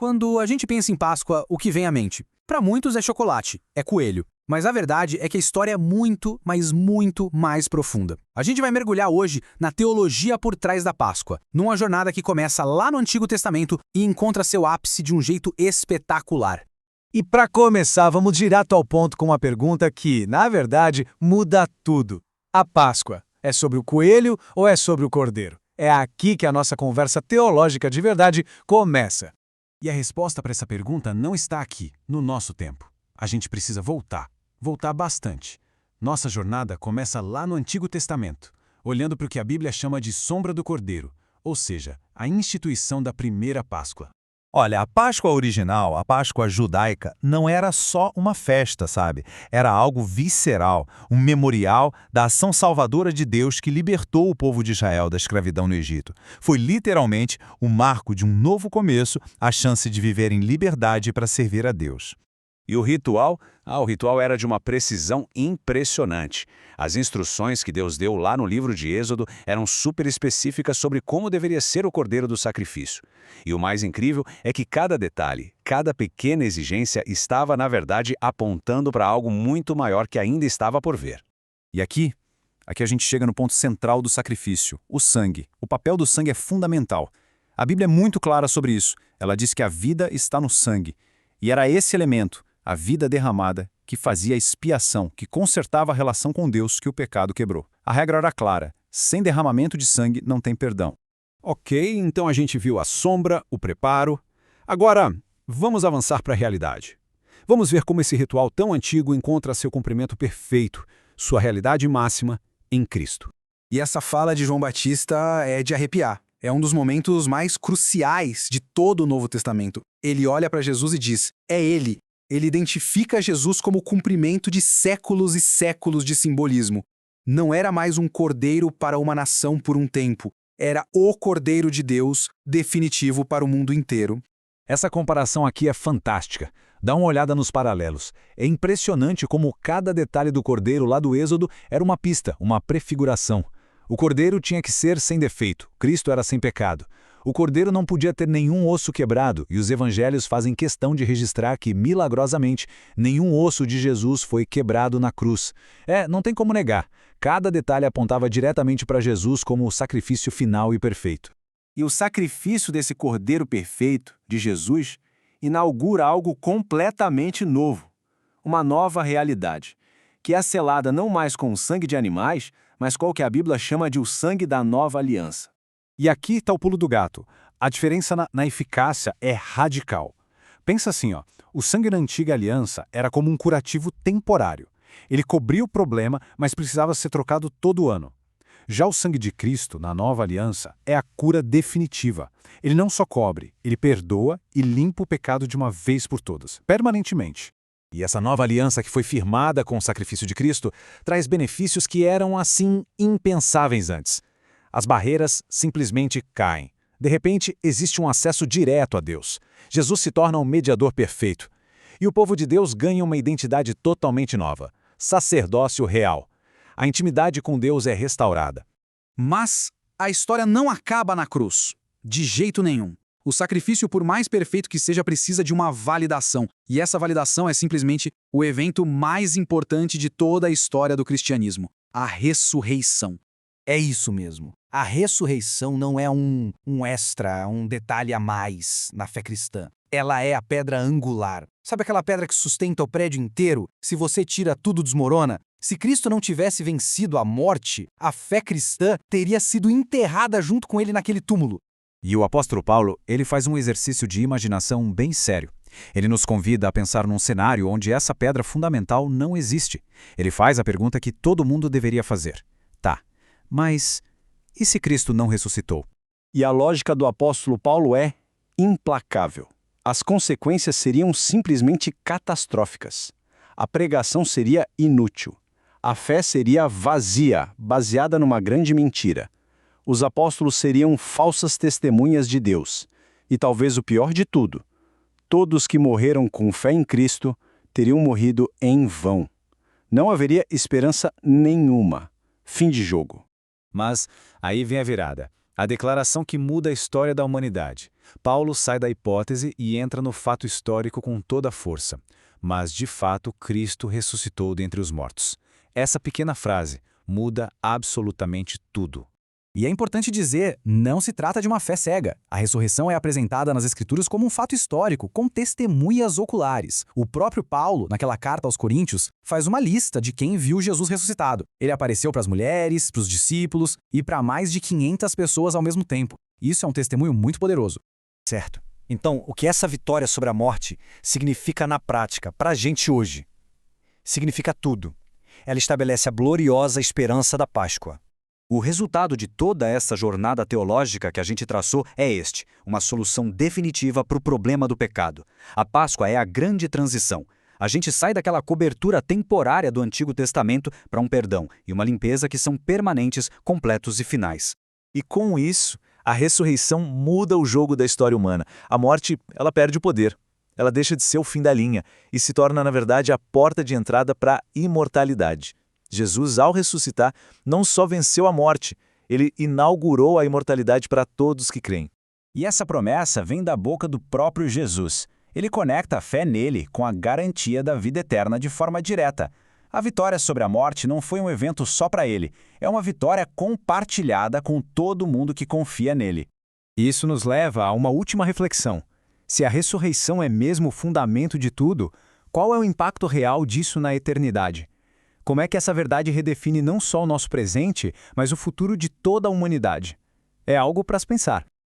Quando a gente pensa em Páscoa, o que vem à mente? Para muitos é chocolate, é coelho. Mas a verdade é que a história é muito, mas muito mais profunda. A gente vai mergulhar hoje na teologia por trás da Páscoa, numa jornada que começa lá no Antigo Testamento e encontra seu ápice de um jeito espetacular. E para começar, vamos direto ao ponto com uma pergunta que, na verdade, muda tudo. A Páscoa é sobre o coelho ou é sobre o cordeiro? É aqui que a nossa conversa teológica de verdade começa. E a resposta para essa pergunta não está aqui, no nosso tempo. A gente precisa voltar bastante. Nossa jornada começa lá no Antigo Testamento, olhando para o que a Bíblia chama de sombra do Cordeiro, ou seja, a instituição da primeira Páscoa. Olha, a Páscoa original, a Páscoa judaica, não era só uma festa, sabe? Era algo visceral, um memorial da ação salvadora de Deus que libertou o povo de Israel da escravidão no Egito. Foi literalmente o marco de um novo começo, a chance de viver em liberdade para servir a Deus. E o ritual? O ritual era de uma precisão impressionante. As instruções que Deus deu lá no livro de Êxodo eram super específicas sobre como deveria ser o cordeiro do sacrifício. E o mais incrível é que cada detalhe, cada pequena exigência estava, na verdade, apontando para algo muito maior que ainda estava por vir. E aqui a gente chega no ponto central do sacrifício, o sangue. O papel do sangue é fundamental. A Bíblia é muito clara sobre isso. Ela diz que a vida está no sangue. E era esse elemento, a vida derramada, que fazia a expiação, que consertava a relação com Deus que o pecado quebrou. A regra era clara: sem derramamento de sangue não tem perdão. Ok, então a gente viu a sombra, o preparo. Agora, vamos avançar para a realidade. Vamos ver como esse ritual tão antigo encontra seu cumprimento perfeito, sua realidade máxima, em Cristo. E essa fala de João Batista é de arrepiar. É um dos momentos mais cruciais de todo o Novo Testamento. Ele olha para Jesus e diz: é Ele. Ele identifica Jesus como o cumprimento de séculos e séculos de simbolismo. Não era mais um cordeiro para uma nação por um tempo. Era o Cordeiro de Deus, definitivo para o mundo inteiro. Essa comparação aqui é fantástica. Dá uma olhada nos paralelos. É impressionante como cada detalhe do cordeiro lá do Êxodo era uma pista, uma prefiguração. O cordeiro tinha que ser sem defeito, Cristo era sem pecado. O cordeiro não podia ter nenhum osso quebrado, e os evangelhos fazem questão de registrar que, milagrosamente, nenhum osso de Jesus foi quebrado na cruz. Não tem como negar. Cada detalhe apontava diretamente para Jesus como o sacrifício final e perfeito. E o sacrifício desse cordeiro perfeito, de Jesus, inaugura algo completamente novo. Uma nova realidade, que é selada não mais com o sangue de animais, mas com o que a Bíblia chama de o sangue da nova aliança. E aqui está o pulo do gato. A diferença na eficácia é radical. Pensa assim, o sangue da antiga aliança era como um curativo temporário. Ele cobria o problema, mas precisava ser trocado todo ano. Já o sangue de Cristo, na nova aliança, é a cura definitiva. Ele não só cobre, ele perdoa e limpa o pecado de uma vez por todas, permanentemente. E essa nova aliança que foi firmada com o sacrifício de Cristo traz benefícios que eram, assim, impensáveis antes. As barreiras simplesmente caem. De repente, existe um acesso direto a Deus. Jesus se torna um mediador perfeito. E o povo de Deus ganha uma identidade totalmente nova: sacerdócio real. A intimidade com Deus é restaurada. Mas a história não acaba na cruz. De jeito nenhum. O sacrifício, por mais perfeito que seja, precisa de uma validação. E essa validação é simplesmente o evento mais importante de toda a história do cristianismo: a ressurreição. É isso mesmo. A ressurreição não é um extra, um detalhe a mais na fé cristã. Ela é a pedra angular. Sabe aquela pedra que sustenta o prédio inteiro? Se você tira, tudo desmorona? Se Cristo não tivesse vencido a morte, a fé cristã teria sido enterrada junto com ele naquele túmulo. E o apóstolo Paulo, ele faz um exercício de imaginação bem sério. Ele nos convida a pensar num cenário onde essa pedra fundamental não existe. Ele faz a pergunta que todo mundo deveria fazer. Mas e se Cristo não ressuscitou? E a lógica do apóstolo Paulo é implacável. As consequências seriam simplesmente catastróficas. A pregação seria inútil. A fé seria vazia, baseada numa grande mentira. Os apóstolos seriam falsas testemunhas de Deus. E talvez o pior de tudo, todos que morreram com fé em Cristo teriam morrido em vão. Não haveria esperança nenhuma. Fim de jogo. Mas aí vem a virada. A declaração que muda a história da humanidade. Paulo sai da hipótese e entra no fato histórico com toda a força. Mas, de fato, Cristo ressuscitou dentre os mortos. Essa pequena frase muda absolutamente tudo. E é importante dizer, não se trata de uma fé cega. A ressurreição é apresentada nas Escrituras como um fato histórico, com testemunhas oculares. O próprio Paulo, naquela carta aos Coríntios, faz uma lista de quem viu Jesus ressuscitado. Ele apareceu para as mulheres, para os discípulos e para mais de 500 pessoas ao mesmo tempo. Isso é um testemunho muito poderoso. Certo. Então, o que essa vitória sobre a morte significa na prática, para a gente hoje? Significa tudo. Ela estabelece a gloriosa esperança da Páscoa. O resultado de toda essa jornada teológica que a gente traçou é este, uma solução definitiva para o problema do pecado. A Páscoa é a grande transição. A gente sai daquela cobertura temporária do Antigo Testamento para um perdão e uma limpeza que são permanentes, completos e finais. E com isso, a ressurreição muda o jogo da história humana. A morte, ela perde o poder. Ela deixa de ser o fim da linha e se torna, na verdade, a porta de entrada para a imortalidade. Jesus, ao ressuscitar, não só venceu a morte, ele inaugurou a imortalidade para todos que creem. E essa promessa vem da boca do próprio Jesus. Ele conecta a fé nele com a garantia da vida eterna de forma direta. A vitória sobre a morte não foi um evento só para ele, é uma vitória compartilhada com todo mundo que confia nele. Isso nos leva a uma última reflexão. Se a ressurreição é mesmo o fundamento de tudo, qual é o impacto real disso na eternidade? Como é que essa verdade redefine não só o nosso presente, mas o futuro de toda a humanidade? É algo para se pensar.